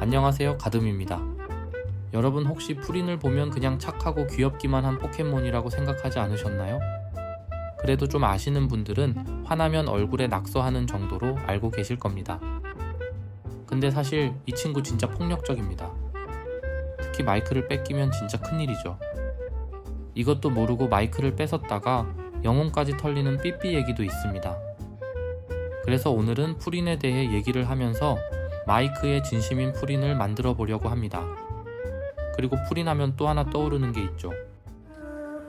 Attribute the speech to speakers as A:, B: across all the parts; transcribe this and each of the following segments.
A: 안녕하세요, 가듬입니다. 여러분 혹시 프린을 보면 그냥 착하고 귀엽기만 한 포켓몬이라고 생각하지 않으셨나요? 그래도 좀 아시는 분들은 화나면 얼굴에 낙서하는 정도로 알고 계실 겁니다. 근데 사실 이 친구 진짜 폭력적입니다. 특히 마이크를 뺏기면 진짜 큰일이죠. 이것도 모르고 마이크를 뺏었다가 영혼까지 털리는 삐삐 얘기도 있습니다. 그래서 오늘은 프린에 대해 얘기를 하면서 마이크의 진심인 프린을 만들어 보려고 합니다. 그리고 프린 하면 또 하나 떠오르는 게 있죠.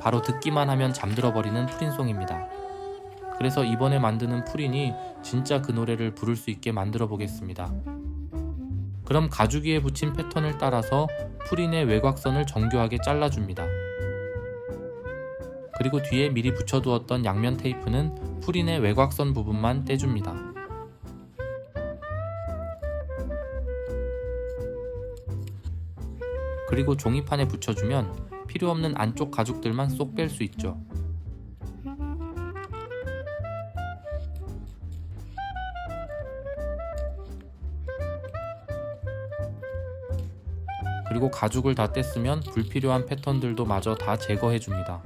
A: 바로 듣기만 하면 잠들어 버리는 프린송입니다. 그래서 이번에 만드는 프린이 진짜 그 노래를 부를 수 있게 만들어 보겠습니다. 그럼 가죽위에 붙인 패턴을 따라서 프린의 외곽선을 정교하게 잘라줍니다. 그리고 뒤에 미리 붙여두었던 양면 테이프는 프린의 외곽선 부분만 떼줍니다. 그리고 종이판에 붙여주면 필요없는 안쪽 가죽들만 쏙 뺄 수 있죠. 그리고 가죽을 다 뗐으면 불필요한 패턴들도 마저 다 제거해줍니다.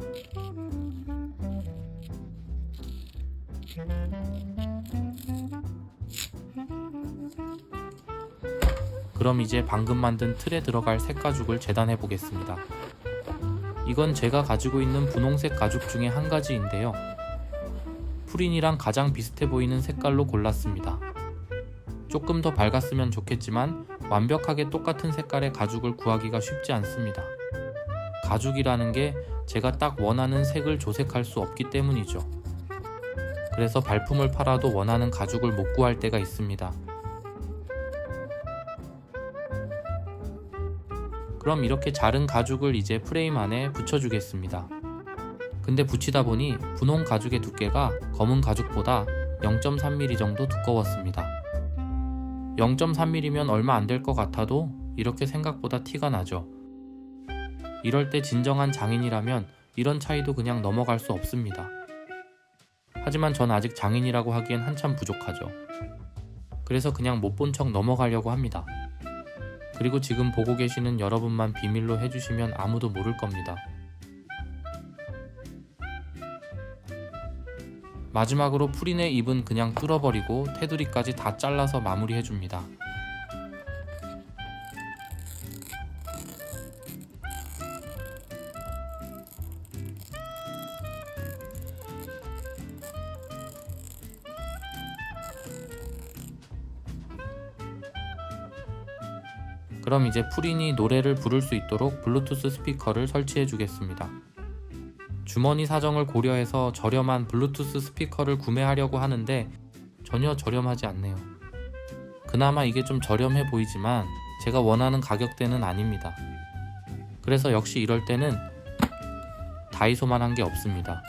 A: 그럼 이제 방금 만든 틀에 들어갈 색가죽을 재단해 보겠습니다. 이건 제가 가지고 있는 분홍색 가죽 중에 한 가지인데요. 프린이랑 가장 비슷해 보이는 색깔로 골랐습니다. 조금 더 밝았으면 좋겠지만 완벽하게 똑같은 색깔의 가죽을 구하기가 쉽지 않습니다. 가죽이라는 게 제가 딱 원하는 색을 조색할 수 없기 때문이죠. 그래서 발품을 팔아도 원하는 가죽을 못 구할 때가 있습니다. 그럼 이렇게 자른 가죽을 이제 프레임 안에 붙여주겠습니다. 근데 붙이다 보니 분홍 가죽의 두께가 검은 가죽보다 0.3mm 정도 두꺼웠습니다. 0.3mm면 얼마 안 될 것 같아도 이렇게 생각보다 티가 나죠. 이럴 때 진정한 장인이라면 이런 차이도 그냥 넘어갈 수 없습니다. 하지만 전 아직 장인이라고 하기엔 한참 부족하죠. 그래서 그냥 못 본 척 넘어가려고 합니다. 그리고 지금 보고 계시는 여러분만 비밀로 해주시면 아무도 모를 겁니다. 마지막으로 프린의 입은 그냥 뚫어버리고 테두리까지 다 잘라서 마무리해줍니다. 그럼 이제 프린이 노래를 부를 수 있도록 블루투스 스피커를 설치해 주겠습니다. 주머니 사정을 고려해서 저렴한 블루투스 스피커를 구매하려고 하는데 전혀 저렴하지 않네요. 그나마 이게 좀 저렴해 보이지만 제가 원하는 가격대는 아닙니다. 그래서 역시 이럴 때는 다이소만 한 게 없습니다.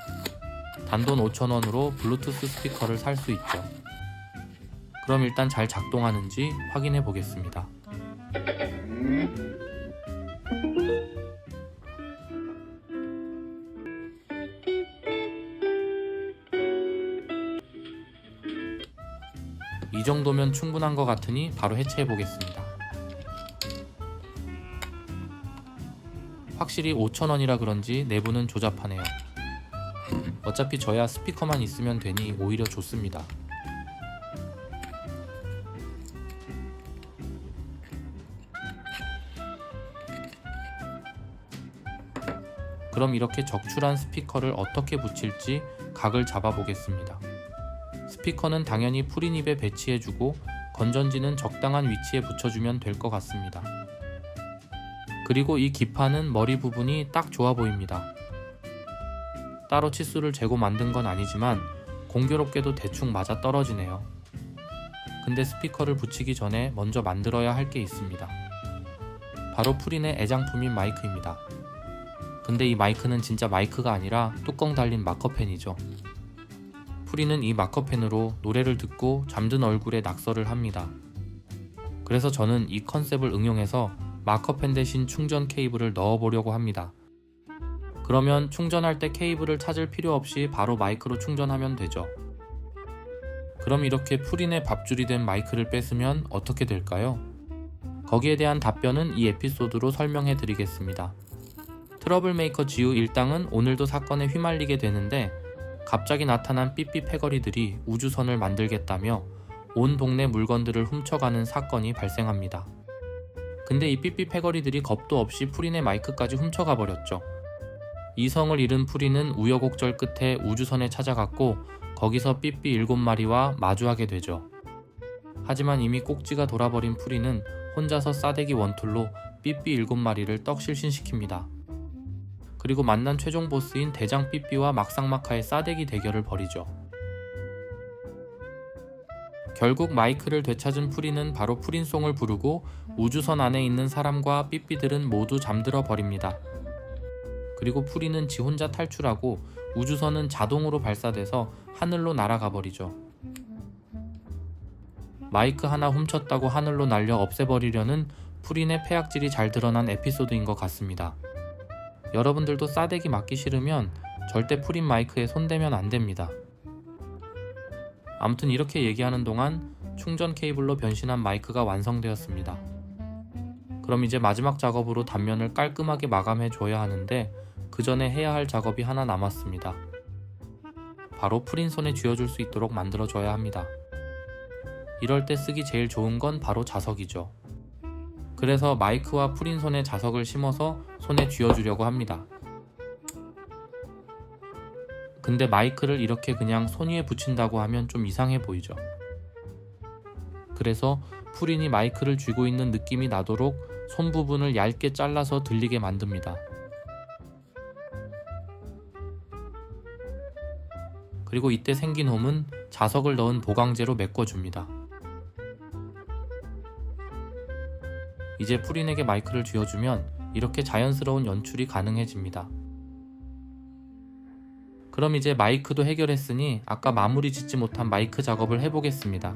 A: 단돈 5,000원으로 블루투스 스피커를 살 수 있죠. 그럼 일단 잘 작동하는지 확인해 보겠습니다. 이 정도면 충분한 것 같으니 바로 해체해 보겠습니다. 확실히 5,000원이라 그런지 내부는 조잡하네요. 어차피 저야 스피커만 있으면 되니 오히려 좋습니다. 그럼 이렇게 적출한 스피커를 어떻게 붙일지 각을 잡아 보겠습니다. 스피커는 당연히 프린입에 배치해주고 건전지는 적당한 위치에 붙여주면 될 것 같습니다. 그리고 이 기판은 머리 부분이 딱 좋아 보입니다. 따로 치수를 재고 만든 건 아니지만 공교롭게도 대충 맞아 떨어지네요. 근데 스피커를 붙이기 전에 먼저 만들어야 할 게 있습니다. 바로 프린의 애장품인 마이크입니다. 근데 이 마이크는 진짜 마이크가 아니라 뚜껑 달린 마커펜이죠. 프린은 이 마커펜으로 노래를 듣고 잠든 얼굴에 낙서를 합니다. 그래서 저는 이 컨셉을 응용해서 마커펜 대신 충전 케이블을 넣어보려고 합니다. 그러면 충전할 때 케이블을 찾을 필요 없이 바로 마이크로 충전하면 되죠. 그럼 이렇게 프린의 밥줄이 된 마이크를 뺐으면 어떻게 될까요? 거기에 대한 답변은 이 에피소드로 설명해 드리겠습니다. 트러블메이커 지우 일당은 오늘도 사건에 휘말리게 되는데 갑자기 나타난 삐삐 패거리들이 우주선을 만들겠다며 온 동네 물건들을 훔쳐가는 사건이 발생합니다. 근데 이 삐삐 패거리들이 겁도 없이 프린의 마이크까지 훔쳐가 버렸죠. 이성을 잃은 프린은 우여곡절 끝에 우주선에 찾아갔고 거기서 삐삐 7마리와 마주하게 되죠. 하지만 이미 꼭지가 돌아버린 프린은 혼자서 싸대기 원툴로 삐삐 7마리를 떡실신시킵니다. 그리고 만난 최종 보스인 대장 삐삐와 막상막하의 싸대기 대결을 벌이죠. 결국 마이크를 되찾은 프린은 바로 프린송을 부르고 우주선 안에 있는 사람과 삐삐들은 모두 잠들어 버립니다. 그리고 프린은 지 혼자 탈출하고 우주선은 자동으로 발사돼서 하늘로 날아가 버리죠. 마이크 하나 훔쳤다고 하늘로 날려 없애버리려는 프린의 폐악질이 잘 드러난 에피소드인 것 같습니다. 여러분들도 싸대기 맞기 싫으면 절대 프린 마이크에 손대면 안 됩니다. 아무튼 이렇게 얘기하는 동안 충전 케이블로 변신한 마이크가 완성되었습니다. 그럼 이제 마지막 작업으로 단면을 깔끔하게 마감해 줘야 하는데 그 전에 해야 할 작업이 하나 남았습니다. 바로 프린 손에 쥐어줄 수 있도록 만들어 줘야 합니다. 이럴 때 쓰기 제일 좋은 건 바로 자석이죠. 그래서 마이크와 프린 손에 자석을 심어서 손에 쥐어주려고 합니다. 근데 마이크를 이렇게 그냥 손 위에 붙인다고 하면 좀 이상해 보이죠. 그래서 프린이 마이크를 쥐고 있는 느낌이 나도록 손 부분을 얇게 잘라서 들리게 만듭니다. 그리고 이때 생긴 홈은 자석을 넣은 보강제로 메꿔줍니다. 이제 프린에게 마이크를 쥐어주면 이렇게 자연스러운 연출이 가능해집니다. 그럼 이제 마이크도 해결했으니 아까 마무리 짓지 못한 마이크 작업을 해보겠습니다.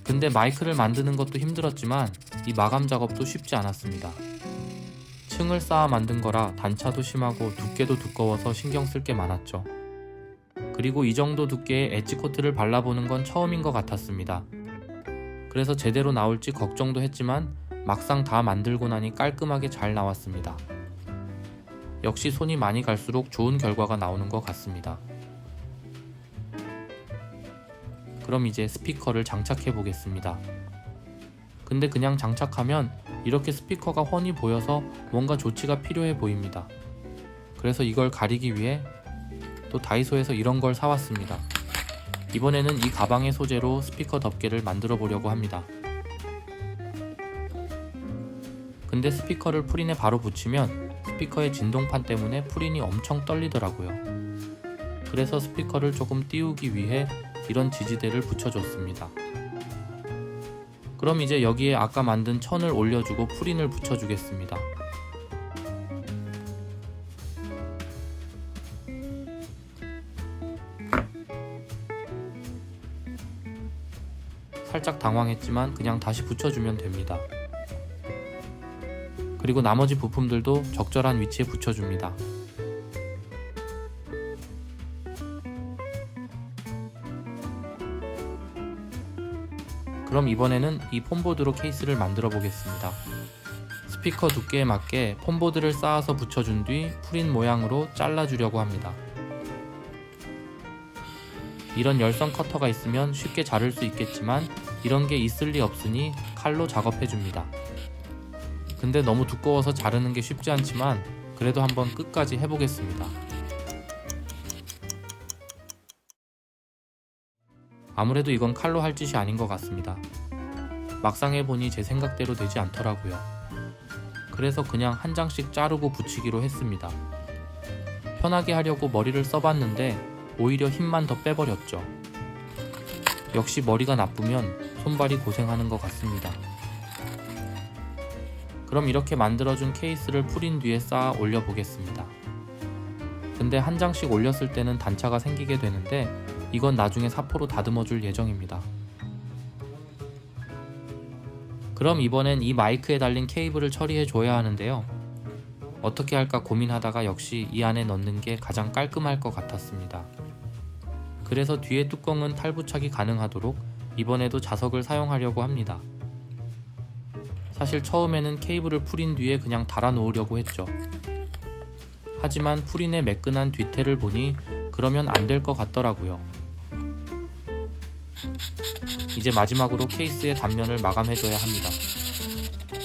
A: 근데 마이크를 만드는 것도 힘들었지만 이 마감 작업도 쉽지 않았습니다. 층을 쌓아 만든 거라 단차도 심하고 두께도 두꺼워서 신경 쓸 게 많았죠. 그리고 이 정도 두께의 엣지 코트를 발라보는 건 처음인 것 같았습니다. 그래서 제대로 나올지 걱정도 했지만 막상 다 만들고 나니 깔끔하게 잘 나왔습니다. 역시 손이 많이 갈수록 좋은 결과가 나오는 것 같습니다. 그럼 이제 스피커를 장착해 보겠습니다. 근데 그냥 장착하면 이렇게 스피커가 훤히 보여서 뭔가 조치가 필요해 보입니다. 그래서 이걸 가리기 위해 또 다이소에서 이런 걸 사왔습니다. 이번에는 이 가방의 소재로 스피커 덮개를 만들어 보려고 합니다. 근데 스피커를 프린에 바로 붙이면 스피커의 진동판 때문에 프린이 엄청 떨리더라고요. 그래서 스피커를 조금 띄우기 위해 이런 지지대를 붙여줬습니다. 그럼 이제 여기에 아까 만든 천을 올려주고 프린을 붙여주겠습니다. 살짝 당황했지만 그냥 다시 붙여주면 됩니다. 그리고 나머지 부품들도 적절한 위치에 붙여줍니다. 그럼 이번에는 이 폼보드로 케이스를 만들어 보겠습니다. 스피커 두께에 맞게 폼보드를 쌓아서 붙여준 뒤 프린 모양으로 잘라주려고 합니다. 이런 열선 커터가 있으면 쉽게 자를 수 있겠지만 이런 게 있을 리 없으니 칼로 작업해줍니다. 근데 너무 두꺼워서 자르는 게 쉽지 않지만 그래도 한번 끝까지 해보겠습니다. 아무래도 이건 칼로 할 짓이 아닌 것 같습니다. 막상 해보니 제 생각대로 되지 않더라고요. 그래서 그냥 한 장씩 자르고 붙이기로 했습니다. 편하게 하려고 머리를 써봤는데 오히려 힘만 더 빼버렸죠. 역시 머리가 나쁘면 손발이 고생하는 것 같습니다. 그럼 이렇게 만들어준 케이스를 프린 뒤에 쌓아 올려보겠습니다. 근데 한 장씩 올렸을 때는 단차가 생기게 되는데 이건 나중에 사포로 다듬어줄 예정입니다. 그럼 이번엔 이 마이크에 달린 케이블을 처리해줘야 하는데요. 어떻게 할까 고민하다가 역시 이 안에 넣는 게 가장 깔끔할 것 같았습니다. 그래서 뒤에 뚜껑은 탈부착이 가능하도록 이번에도 자석을 사용하려고 합니다. 사실 처음에는 케이블을 풀인 뒤에 그냥 달아 놓으려고 했죠. 하지만 풀인의 매끈한 뒤태를 보니 그러면 안 될 것 같더라고요. 이제 마지막으로 케이스의 단면을 마감해줘야 합니다.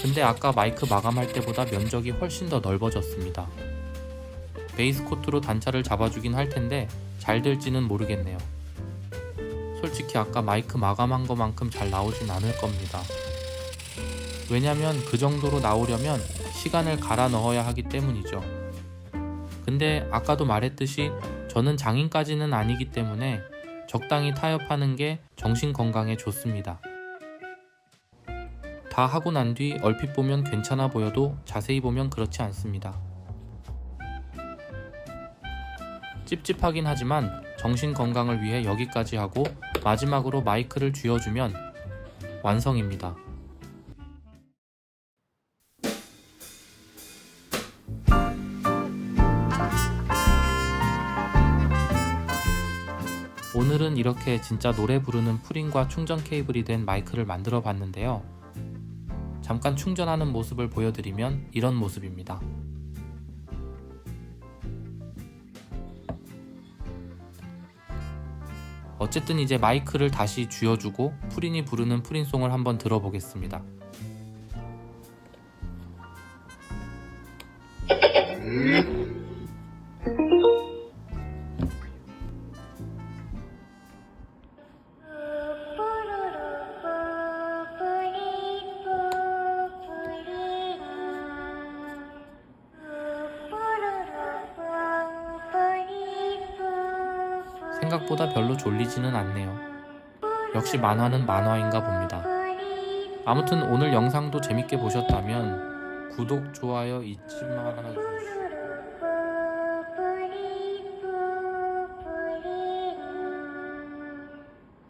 A: 근데 아까 마이크 마감할 때보다 면적이 훨씬 더 넓어졌습니다. 베이스 코트로 단차를 잡아주긴 할 텐데 잘 될지는 모르겠네요. 솔직히 아까 마이크 마감한 것만큼 잘 나오진 않을 겁니다. 왜냐면 그 정도로 나오려면 시간을 갈아 넣어야 하기 때문이죠. 근데 아까도 말했듯이 저는 장인까지는 아니기 때문에 적당히 타협하는 게 정신 건강에 좋습니다. 다 하고 난 뒤 얼핏 보면 괜찮아 보여도 자세히 보면 그렇지 않습니다. 찝찝하긴 하지만 정신 건강을 위해 여기까지 하고 마지막으로 마이크를 쥐어주면 완성입니다. 오늘은 이렇게 진짜 노래 부르는 풀인과 충전 케이블이 된 마이크를 만들어 봤는데요. 잠깐 충전하는 모습을 보여드리면 이런 모습입니다. 어쨌든 이제 마이크를 다시 쥐어주고 풀인이 부르는 풀인송을 한번 들어보겠습니다. 생각보다 별로 졸리지는 않네요. 역시 만화는 만화인가 봅니다. 아무튼 오늘 영상도 재밌게 보셨다면 구독, 좋아요 잊지 말아주시고